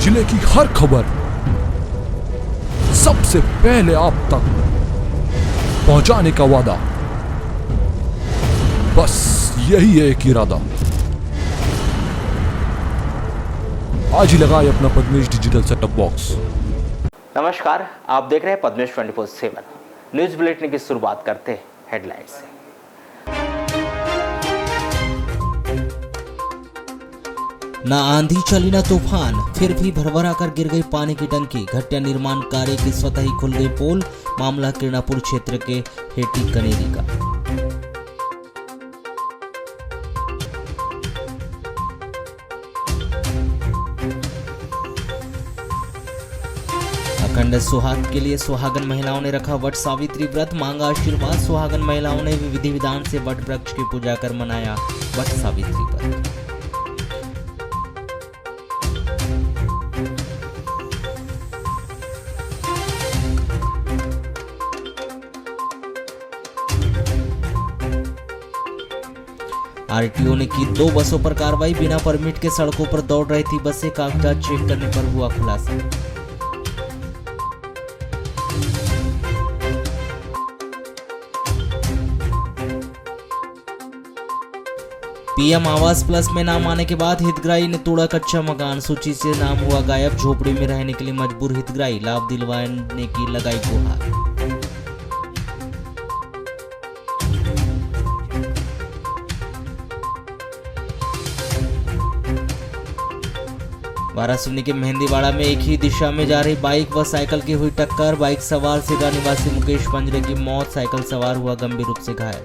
जिले की हर खबर सबसे पहले आप तक पहुंचाने का वादा, बस यही है एक इरादा। आज ही लगाए अपना पद्मेश डिजिटल सेटअप बॉक्स। नमस्कार, आप देख रहे हैं पद्मेश 24/7 न्यूज बुलेटिन की शुरुआत करते हैं हेडलाइंस से। ना आंधी चली ना तूफान, फिर भी भरभरा कर गिर गई पानी की टंकी। घटिया निर्माण कार्य की स्वतः ही खुल गई पोल। मामला किरणापुर क्षेत्र के हेटी कनेरी का। अखंड सुहाग के लिए सुहागन महिलाओं ने रखा वट सावित्री व्रत, मांगा आशीर्वाद। सुहागन महिलाओं ने विधि विधान से वट वृक्ष की पूजा कर मनाया वट सावित्री व्रत। आरटीओ ने की 2 बसों पर कार्रवाई। बिना परमिट के सड़कों पर दौड़ रही थी बसें, कागजात चेक करने पर हुआ खुलासा। पीएम आवास प्लस में नाम आने के बाद हितग्राही ने तोड़ा कच्चा मकान, सूची से नाम हुआ गायब। झोपड़ी में रहने के लिए मजबूर हितग्राही, लाभ दिलवाने की लगाई गुहार। वाराणसी के मेहंदीवाड़ा में एक ही दिशा में जा रही बाइक व साइकिल की हुई टक्कर। बाइक सवार सिरा निवासी मुकेश पंजरे की मौत, साइकिल सवार हुआ गंभीर रूप से घायल।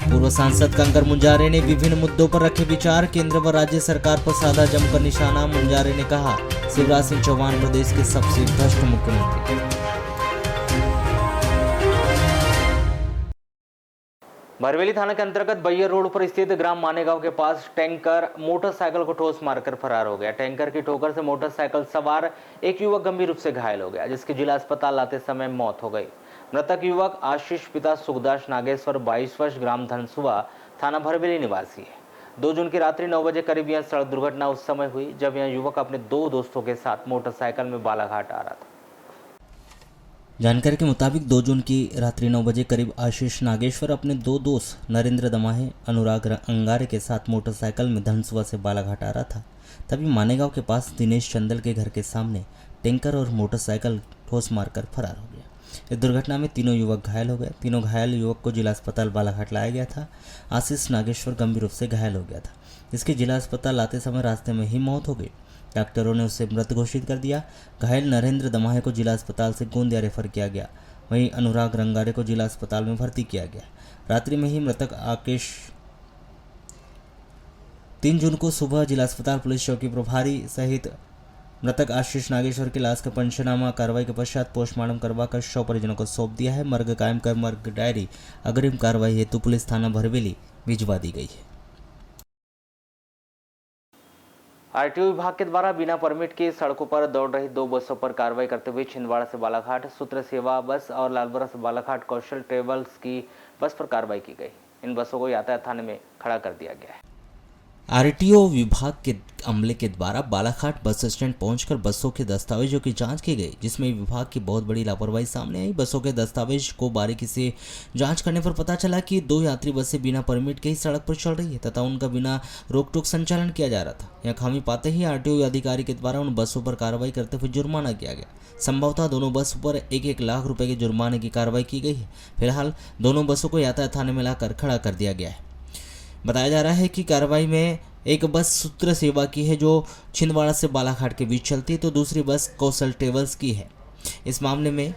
पूर्व सांसद कंकर मुंजारे ने विभिन्न मुद्दों पर रखे विचार। केंद्र व राज्य सरकार पर साधा जमकर निशाना। मुंजारे ने कहा, शिवराज सिंह चौहान प्रदेश के सबसे भ्रष्ट मुख्यमंत्री। भरवेली थाना के अंतर्गत बैयर रोड पर स्थित ग्राम मानेगांव के पास टैंकर मोटरसाइकिल को ठोस मारकर फरार हो गया। टैंकर की ठोकर से मोटरसाइकिल सवार एक युवक गंभीर रूप से घायल हो गया, जिसकी जिला अस्पताल लाते समय मौत हो गई। मृतक युवक आशीष पिता सुखदास नागेश्वर 22 वर्ष, ग्राम धनसुआ, थाना भरवेली निवासी है। 2 जून की रात्रि 9 बजे करीब यह सड़क दुर्घटना उस समय हुई जब यह युवक अपने 2 दोस्तों के साथ मोटरसाइकिल में बालाघाट आ रहा था। जानकारी के मुताबिक 2 जून की रात्रि 9 बजे करीब आशीष नागेश्वर अपने 2 दोस्त नरेंद्र दमाहे, अनुराग अंगारे के साथ मोटरसाइकिल में धनसुआ से बालाघाट आ रहा था। तभी मानेगांव के पास दिनेश चंदल के घर के सामने टैंकर और मोटरसाइकिल ठोस मारकर फरार हो गया। इस दुर्घटना में तीनों युवक घायल हो गए। तीनों घायल युवक को जिला अस्पताल बालाघाट लाया गया था। आशीष नागेश्वर गंभीर रूप से घायल हो गया था, जिसकी जिला अस्पताल लाते समय रास्ते में ही मौत हो गई। डॉक्टरों ने उसे मृत घोषित कर दिया। घायल नरेंद्र दमाहे को जिला अस्पताल से गोंदिया रेफर किया गया। वहीं अनुराग रंगारे को जिला अस्पताल में भर्ती किया गया। रात्रि में ही मृतक आकेश 3 जून को सुबह जिला अस्पताल पुलिस चौकी प्रभारी सहित मृतक आशीष नागेश्वर की लाश का पंचनामा कार्रवाई के पश्चात पोस्टमार्टम करवाकर शव परिजनों को सौंप दिया है। मर्ग कायम कर मर्ग डायरी अग्रिम कार्रवाई हेतु पुलिस थाना भरवेली भिजवा दी गई है। आरटीओ विभाग के द्वारा बिना परमिट के सड़कों पर दौड़ रही 2 बसों पर कार्रवाई करते हुए छिंदवाड़ा से बालाघाट सूत्र सेवा बस और लालबरा से बालाघाट कौशल ट्रेवल्स की बस पर कार्रवाई की गई। इन बसों को यातायात थाने में खड़ा कर दिया गया है। आरटीओ विभाग के अमले के द्वारा बालाघाट बस स्टैंड पहुंचकर बसों के दस्तावेजों की जांच की गई, जिसमें विभाग की बहुत बड़ी लापरवाही सामने आई। बसों के दस्तावेज को बारीकी से जांच करने पर पता चला कि 2 यात्री बसें बिना परमिट के ही सड़क पर चल रही है तथा उनका बिना रोक टोक संचालन किया जा रहा था। यह खामी पाते ही आरटीओ अधिकारी के द्वारा उन बसों पर कार्रवाई करते हुए जुर्माना किया गया। संभवतः दोनों बसों पर 1-1 लाख रुपए के जुर्माने की कार्रवाई की गई है। फिलहाल दोनों बसों को यातायात थाने में लाकर खड़ा कर दिया गया है। बताया जा रहा है कि कार्रवाई में एक बस सूत्र सेवा की है जो छिंदवाड़ा से बालाघाट के बीच चलती है, तो दूसरी बस कौशल ट्रेवल्स की है। इस मामले में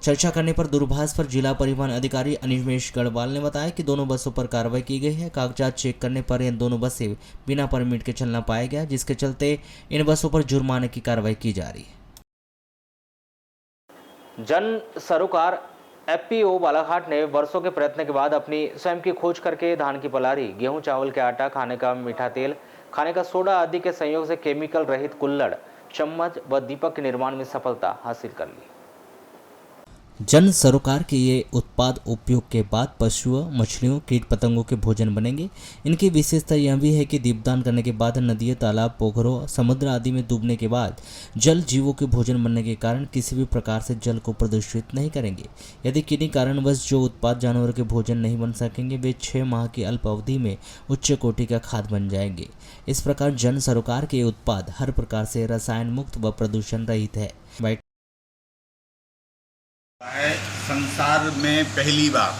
चर्चा करने पर दूरभाष पर जिला परिवहन अधिकारी अनिमेश गढ़वाल ने बताया कि दोनों बसों पर कार्रवाई की गई है। कागजात चेक करने पर इन दोनों बसें बिना परमिट के चलना पाया गया, जिसके चलते इन बसों पर जुर्माने की कार्रवाई की जा रही है। जन सरोकार एफपीओ बालाघाट ने वर्षों के प्रयत्न के बाद अपनी स्वयं की खोज करके धान की पलारी, गेहूं चावल के आटा, खाने का मीठा तेल, खाने का सोडा आदि के संयोग से केमिकल रहित कुल्हड़, चम्मच व दीपक के निर्माण में सफलता हासिल कर ली। जन सरोकार के ये उत्पाद उपयोग के बाद पशुओं, मछलियों, कीट पतंगों के भोजन बनेंगे। इनकी विशेषता यह भी है कि दीपदान करने के बाद नदियों, तालाब, पोखरों, समुद्र आदि में डूबने के बाद जल जीवों के भोजन बनने के कारण किसी भी प्रकार से जल को प्रदूषित नहीं करेंगे। यदि किन्हीं कारणवश जो उत्पाद जानवरों के भोजन नहीं बन सकेंगे, वे 6 माह की अल्प अवधि में उच्च कोटि का खाद बन जाएंगे। इस प्रकार जन सरोकार के उत्पाद हर प्रकार से रसायन मुक्त व प्रदूषण रहित है। संसार में पहली बार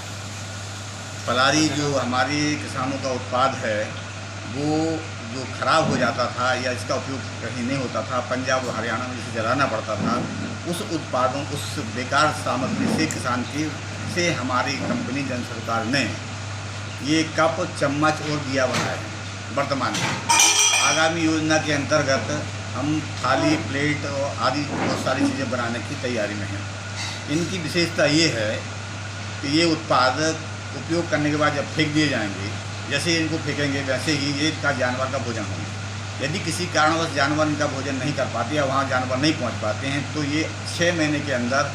पलारी जो हमारे किसानों का उत्पाद है, वो जो खराब हो जाता था या इसका उपयोग कहीं नहीं होता था, पंजाब और हरियाणा में जिसे जलाना पड़ता था, उस उत्पादों, उस बेकार सामग्री से किसान की से हमारी कंपनी जन सरकार ने ये कप, चम्मच और दिया बनाए हैं। वर्तमान में आगामी योजना के अंतर्गत हम थाली, प्लेट और आदि बहुत सारी चीज़ें बनाने की तैयारी में हैं। इनकी विशेषता ये है कि ये उत्पाद उपयोग करने के बाद जब फेंक दिए जाएंगे, जैसे इनको फेंकेंगे वैसे ही ये का जानवर का भोजन होंगे। यदि किसी कारणवश जानवर इनका भोजन नहीं कर पाते या वहाँ जानवर नहीं पहुँच पाते हैं, तो ये 6 महीने के अंदर,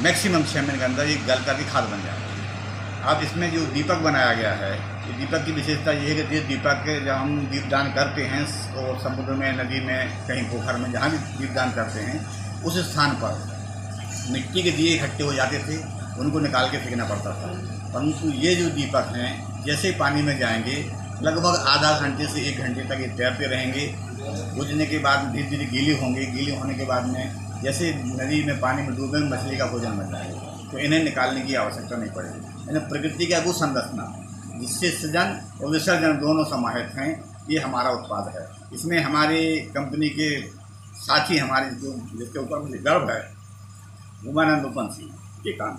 मैक्सिमम 6 महीने के अंदर ये गल करके खाद बन जाएगा। अब इसमें जो दीपक बनाया गया है, ये दीपक की विशेषता ये है कि ये दीपक जब हम दीपदान करते हैं और समुद्र में, नदी में, कहीं पोखर में, जहाँ भी दीपदान करते हैं, उस स्थान पर मिट्टी के दिए इकट्ठे हो जाते थे, उनको निकाल के फेंकना पड़ता था। परंतु ये जो दीपक हैं, जैसे ही पानी में जाएंगे, लगभग आधा घंटे से 1 घंटे तक ये तैरते रहेंगे। बुझने के बाद धीरे धीरे गीली होंगे। गीली होने के बाद में जैसे नदी में, पानी में डूबे, मछली का भोजन बन जाएगा, तो इन्हें निकालने की आवश्यकता नहीं पड़ेगी। इन्हें प्रकृति की अद्भुत संरचना, जिससे सृजन और विसर्जन दोनों समाहित हैं, ये हमारा उत्पाद है। इसमें हमारी कंपनी के साथी, हमारे जो जिसके ऊपर मुझे गर्व है, उमानंद उपन सिंह के काम।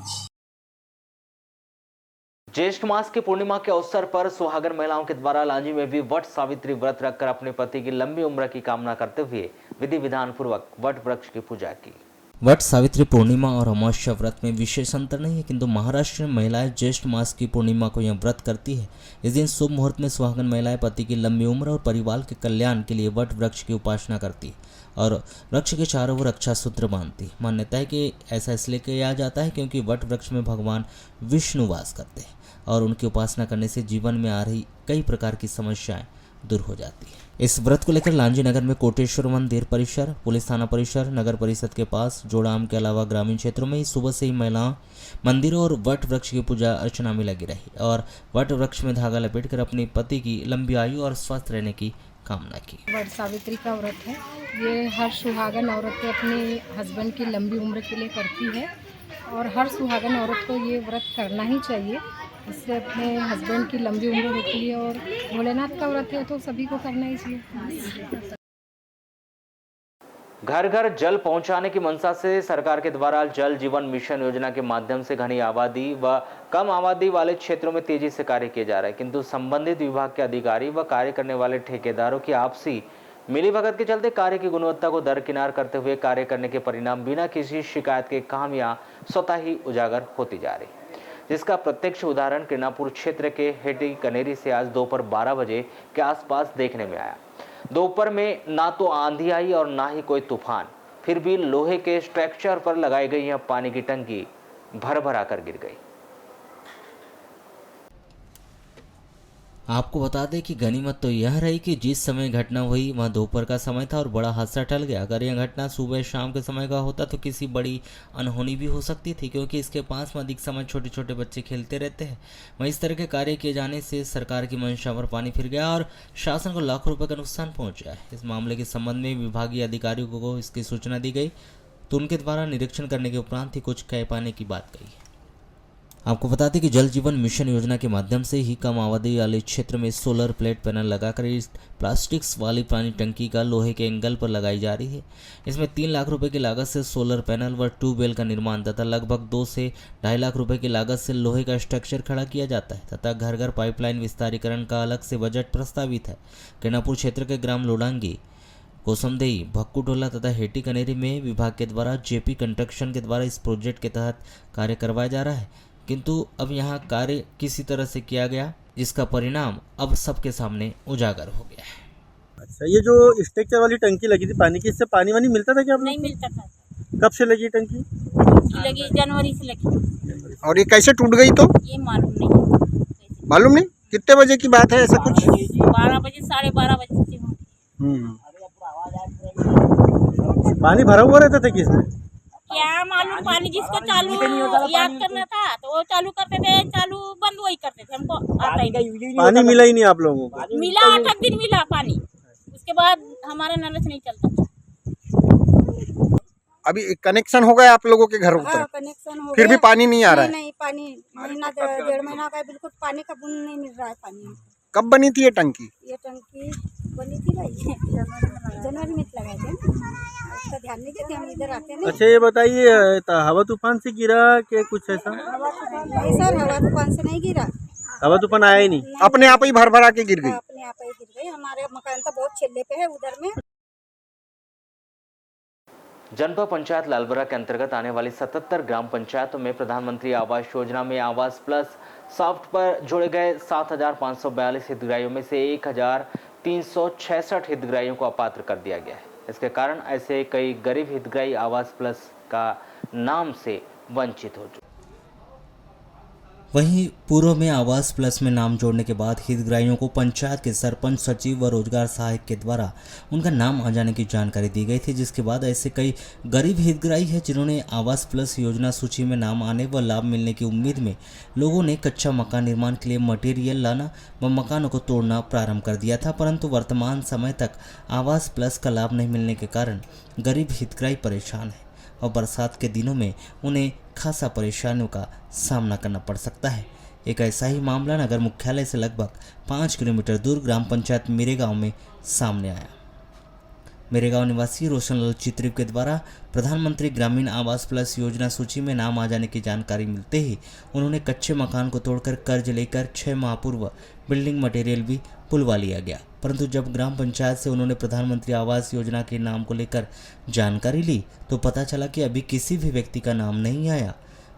ज्येष्ठ मास की पूर्णिमा के अवसर पर सुहागन महिलाओं के द्वारा लांजी में भी वट सावित्री व्रत रखकर अपने पति की लंबी उम्र की कामना करते हुए विधि विधान पूर्वक वट वृक्ष की पूजा की। वट सावित्री पूर्णिमा और अमावस्या व्रत में विशेष अंतर नहीं है, किंतु महाराष्ट्र में महिलाएं ज्येष्ठ मास की पूर्णिमा को यह व्रत करती है। इस दिन शुभ मुहूर्त में सुहागन महिलाएं पति की लंबी उम्र और परिवार के कल्याण के लिए वट वृक्ष की उपासना करती है और वृक्ष के चारों ओर रक्षा सूत्र बांधती है। मान्यता है कि ऐसा इसलिए किया जाता है क्योंकि वट वृक्ष में भगवान विष्णु वास करते हैं और उनकी उपासना करने से जीवन में आ रही कई प्रकार की समस्याएं दूर हो जाती है। इस व्रत को लेकर लांजी नगर में कोटेश्वर मंदिर परिसर, पुलिस थाना परिसर, नगर परिषद के पास जोड़ाम के अलावा ग्रामीण क्षेत्रों में ही सुबह से ही महिलाएं मंदिरों और वट वृक्ष की पूजा अर्चना में लगी रही और वट वृक्ष में धागा लपेटकर अपने पति की लंबी आयु और स्वस्थ रहने की कामना की। वट सावित्री का व्रत है। ये हर सुहागन औरतें अपने हस्बैंड की लंबी उम्र के लिए करती है और हर सुहागन औरत को ये व्रत करना ही चाहिए। इससे अपने हस्बैंड की लंबी उम्र होती है और भोलेनाथ का व्रत है तो सभी को करना ही चाहिए। घर घर जल पहुंचाने की मंशा से सरकार के द्वारा जल जीवन मिशन योजना के माध्यम से घनी आबादी व कम आबादी वाले क्षेत्रों में तेजी से कार्य किए जा रहे हैं, किंतु संबंधित विभाग के अधिकारी व कार्य करने वाले ठेकेदारों की आपसी मिलीभगत के चलते कार्य की गुणवत्ता को दरकिनार करते हुए कार्य करने के परिणाम बिना किसी शिकायत के कहानियां स्वतः ही उजागर होती जा रही, जिसका प्रत्यक्ष उदाहरण किरणापुर क्षेत्र के हेटी कनेरी से आज दोपहर 12 बजे के आसपास देखने में आया। दोपहर में ना तो आंधी आई और ना ही कोई तूफान, फिर भी लोहे के स्ट्रक्चर पर लगाई गई यह पानी की टंकी भर भरा कर गिर गई। आपको बता दें कि गनीमत तो यह रही कि जिस समय घटना हुई वह दोपहर का समय था और बड़ा हादसा टल गया। अगर यह घटना सुबह शाम के समय का होता तो किसी बड़ी अनहोनी भी हो सकती थी, क्योंकि इसके पास में अधिक समय छोटे छोटे बच्चे खेलते रहते हैं। वहीं इस तरह के कार्य किए जाने से सरकार की मंशा पर पानी फिर गया और शासन को लाखों रुपये का नुकसान पहुँचा है। इस मामले के संबंध में विभागीय अधिकारियों को इसकी सूचना दी गई तो उनके द्वारा निरीक्षण करने के उपरांत ही कुछ कह पाने की बात कही। आपको बता दें कि जल जीवन मिशन योजना के माध्यम से ही कम आबादी वाले क्षेत्र में सोलर प्लेट पैनल लगाकर इस प्लास्टिक्स वाली पानी टंकी का लोहे के एंगल पर लगाई जा रही है। इसमें 3 लाख रुपए की लागत से सोलर पैनल व ट्यूबवेल का निर्माण तथा लगभग 2 से 2.5 लाख रुपए की लागत से लोहे का स्ट्रक्चर खड़ा किया जाता है तथा घर घर पाइपलाइन विस्तारीकरण का अलग से बजट प्रस्तावित है। किरणापुर क्षेत्र के ग्राम लोडांगी, कोसमदेई, भक्कूटोला तथा हेटी कनेरी में विभाग के द्वारा जेपी कंस्ट्रक्शन के द्वारा इस प्रोजेक्ट के तहत कार्य करवाया जा रहा है, किंतु अब यहाँ कार्य किसी तरह से किया गया जिसका परिणाम अब सबके सामने उजागर हो गया है। अच्छा, ये जो स्ट्रक्चर वाली टंकी लगी थी पानी की, इससे पानी वानी मिलता था क्या? नहीं मिलता था। कब से लगी टंकी? की लगी जनवरी से लगी। और ये कैसे टूट गई तो ये मालूम नहीं है। मालूम नहीं कितने बजे की बात है ऐसा कुछ? 12 बजे 12:30 बजे से हुई। पानी भरा हुआ रहता था कि इसमें? क्या मालूम, पानी जिसको चालू याद करना था तो वो चालू करते थे, चालू बंद वही करते थे, हमको आता ही नहीं। पानी मिला ही नहीं आप लोगों को? मिला 8 दिन मिला पानी, उसके बाद हमारा नल से नहीं चलता। अभी कनेक्शन हो गया आप लोगों के घरों हाँ, पर? कनेक्शन हो फिर गया। भी पानी नहीं आ रहा है? नहीं पानी महीना 1.5 महीना का बिल्कुल पानी का बूंद नहीं मिल रहा है पानी। कब बनी थी ये टंकी? ये टंकी बनी थी भाई जनवरी में लगाए थे, उसका ध्यान नहीं देते, हम इधर आते नहीं। अच्छा ये बताइए हवा तूफान से गिरा कि कुछ ऐसा? हवा तूफान नहीं सर, हवा तूफान से नहीं गिरा, हवा तूफान आया ही नहीं? अपने आप ही भर भरा के गिर गई? अपने आप ही गिर गई। हमारे मकान तो बहुत छेले पे है उधर में। जनपद पंचायत लालबरा के अंतर्गत आने वाली 77 ग्राम पंचायतों में प्रधानमंत्री आवास योजना में आवास प्लस सॉफ्ट पर जोड़े गए 7,542 हितग्राहियों में से 1,366 हितग्राहियों को अपात्र कर दिया गया है। इसके कारण ऐसे कई गरीब हितग्राही आवास प्लस का नाम से वंचित हो चुके। वहीं पूर्व में आवास प्लस में नाम जोड़ने के बाद हितग्राहियों को पंचायत के सरपंच, सचिव व रोजगार सहायक के द्वारा उनका नाम आ जाने की जानकारी दी गई थी, जिसके बाद ऐसे कई गरीब हितग्राही हैं जिन्होंने आवास प्लस योजना सूची में नाम आने व लाभ मिलने की उम्मीद में लोगों ने कच्चा मकान निर्माण के लिए मटेरियल लाना व मकानों को तोड़ना प्रारंभ कर दिया था, परंतु वर्तमान समय तक आवास प्लस का लाभ नहीं मिलने के कारण गरीब हितग्राही परेशान है और बरसात के दिनों में उन्हें खासा परेशानियों का सामना करना पड़ सकता है। एक ऐसा ही मामला नगर मुख्यालय से लगभग 5 किलोमीटर दूर ग्राम पंचायत मेरेगांव में सामने आया। मेरेगांव निवासी रोशनलाल चित्रिव के द्वारा प्रधानमंत्री ग्रामीण आवास प्लस योजना सूची में नाम आ जाने की जानकारी मिलते ही उन्होंने कच्चे मकान को तोड़कर कर्ज लेकर 6 माह पूर्व बिल्डिंग मटेरियल भी पुलवा लिया गया, परंतु जब ग्राम पंचायत से उन्होंने प्रधानमंत्री आवास योजना के नाम को लेकर जानकारी ली तो पता चला कि अभी किसी भी व्यक्ति का नाम नहीं आया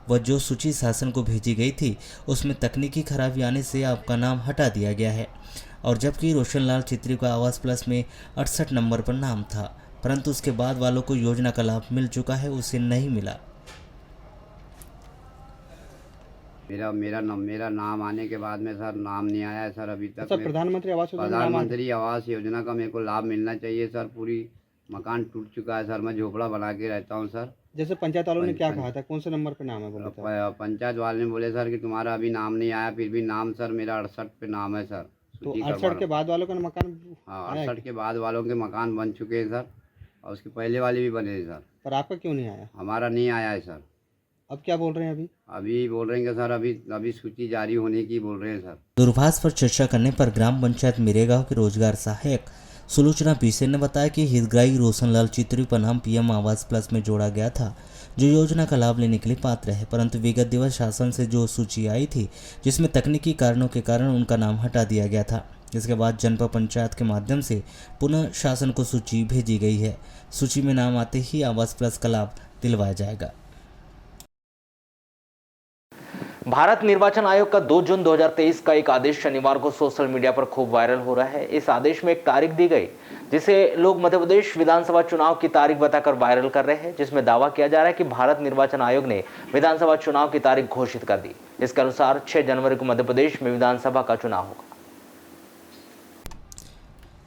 व जो सूची शासन को भेजी गई थी उसमें तकनीकी खराबी आने से आपका नाम हटा दिया गया है। और जबकि रोशनलाल चित्री का आवास प्लस में 68 नंबर पर नाम था, परंतु उसके बाद वालों को योजना का लाभ मिल चुका है, उसे नहीं मिला। मेरा नाम आने के बाद में सर नाम नहीं आया है सर अभी तक। सर प्रधानमंत्री आवास योजना का मेरे को लाभ मिलना चाहिए सर। पूरी मकान टूट चुका है सर, मैं झोपड़ा बना के रहता हूँ सर। जैसे पंचायत वालों ने क्या कहा था, कौन से नंबर पे नाम है बोला था? पंचायत वाले ने बोले सर कि तुम्हारा अभी नाम नहीं आया, फिर भी नाम सर मेरा 68 पे नाम है सर। तो 68 के बाद वालों का मकान? हाँ 68 के बाद वालों के मकान बन चुके हैं सर, और उसके पहले वाले भी बने हैं सर। पर आपका क्यों नहीं आया? हमारा नहीं आया है सर। अब क्या बोल रहे हैं? अभी बोल रहे हैं कि सर अभी सूची जारी होने की बोल रहे हैं सर। दूरभाष पर चर्चा करने पर ग्राम पंचायत मेरेगांव के रोजगार सहायक सुलोचना पीसे ने बताया कि हितग्राही रोशनलाल चित्री का नाम पीएम आवास प्लस में जोड़ा गया था, जो योजना का लाभ लेने के लिए पात्र है, परंतु विगत दिवस शासन से जो सूची आई थी जिसमें तकनीकी कारणों के कारण उनका नाम हटा दिया गया था। इसके बाद जनपद पंचायत के माध्यम से पुनः शासन को सूची भेजी गई है। सूची में नाम आते ही आवास प्लस का लाभ दिलवाया जाएगा। भारत निर्वाचन आयोग का 2 जून 2023 का एक आदेश शनिवार को सोशल मीडिया पर खूब वायरल हो रहा है। इस आदेश में एक तारीख दी गई जिसे लोग मध्य प्रदेश विधानसभा चुनाव की तारीख बताकर वायरल कर रहे हैं, जिसमें दावा किया जा रहा है कि भारत निर्वाचन आयोग ने विधानसभा चुनाव की तारीख घोषित कर दी। इसके अनुसार 6 जनवरी को मध्य प्रदेश में विधानसभा का चुनाव होगा।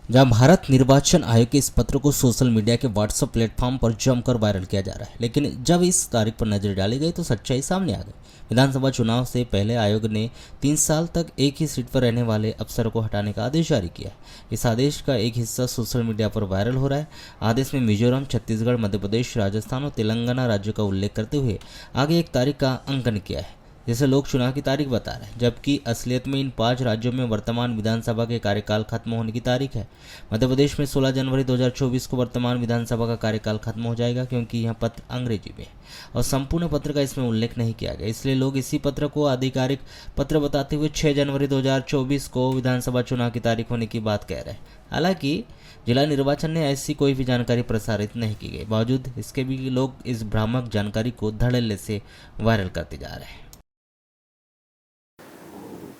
जहां भारत निर्वाचन आयोग के इस पत्र को सोशल मीडिया के व्हाट्सएप प्लेटफॉर्म पर जमकर वायरल किया जा रहा है, लेकिन जब इस तारीख पर नजर डाली गई तो सच्चाई सामने आ गई। विधानसभा चुनाव से पहले आयोग ने 3 साल तक एक ही सीट पर रहने वाले अफसरों को हटाने का आदेश जारी किया है। इस आदेश का एक हिस्सा सोशल मीडिया पर वायरल हो रहा है। आदेश में मिजोरम, छत्तीसगढ़, मध्य प्रदेश, राजस्थान और तेलंगाना राज्यों का उल्लेख करते हुए आगे एक तारीख का अंकन किया है जिसे लोग चुनाव की तारीख बता रहे हैं, जबकि असलियत में इन 5 राज्यों में वर्तमान विधानसभा के कार्यकाल खत्म होने की तारीख है। मध्य प्रदेश में 16 जनवरी 2024 को वर्तमान विधानसभा का कार्यकाल खत्म हो जाएगा, क्योंकि यह पत्र अंग्रेजी में है और संपूर्ण पत्र का इसमें उल्लेख नहीं किया गया, इसलिए लोग इसी पत्र को आधिकारिक पत्र बताते हुए 6 जनवरी 2024 को विधानसभा चुनाव की तारीख होने की बात कह रहे हैं। हालांकि जिला निर्वाचन ने ऐसी कोई भी जानकारी प्रसारित नहीं की गई, बावजूद इसके भी लोग इस भ्रामक जानकारी को धड़ल्ले से वायरल करते जा रहे हैं।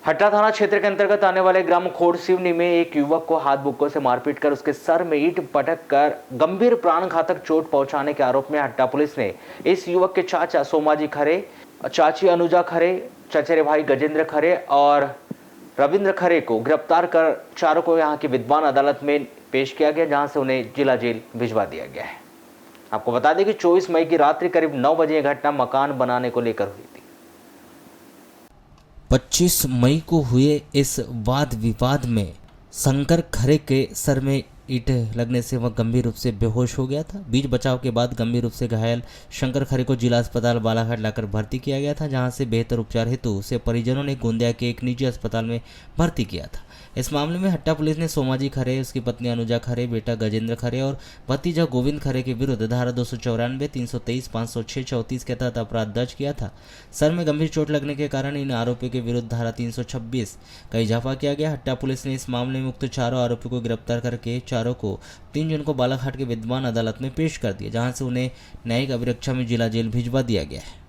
हट्टा थाना क्षेत्र के अंतर्गत आने वाले ग्राम खोड़सिवनी में एक युवक को हाथ बुक्कों से मारपीट कर उसके सर में ईंट पटक कर गंभीर प्राणघातक चोट पहुंचाने के आरोप में हट्टा पुलिस ने इस युवक के चाचा सोमाजी खरे, चाची अनुजा खरे, चचेरे भाई गजेंद्र खरे और रविंद्र खरे को गिरफ्तार कर चारों को यहां की विद्वान अदालत में पेश किया गया, जहां से उन्हें जिला जेल भिजवा दिया गया है। आपको बता दें कि 24 मई की रात्रि करीब 9 बजे यह घटना मकान बनाने को लेकर हुई थी। 25 मई को हुए इस वाद विवाद में शंकर खरे के सर में ईंट लगने से वह गंभीर रूप से बेहोश हो गया था। बीच बचाव के बाद गंभीर रूप से घायल शंकर खरे को जिला अस्पताल बालाघाट लाकर भर्ती किया गया था, जहां से बेहतर उपचार हेतु उसे परिजनों ने गोंदिया के एक निजी अस्पताल में भर्ती किया था। इस मामले में हट्टा पुलिस ने सोमाजी खरे, उसकी पत्नी अनुजा खरे, बेटा गजेंद्र खरे और भतीजा गोविंद खरे के विरुद्ध धारा 294, 323, 506, 34 के तहत अपराध दर्ज किया था। सर में गंभीर चोट लगने के कारण इन आरोपियों के विरुद्ध धारा 326 का इजाफा किया गया। हट्टा पुलिस ने इस मामले में उक्त चारों आरोपियों को गिरफ्तार करके चारों को 3 जून को बालाघाट के विद्वान अदालत में पेश कर दिया, जहां से उन्हें न्यायिक अभिरक्षा में जिला जेल भिजवा दिया गया है।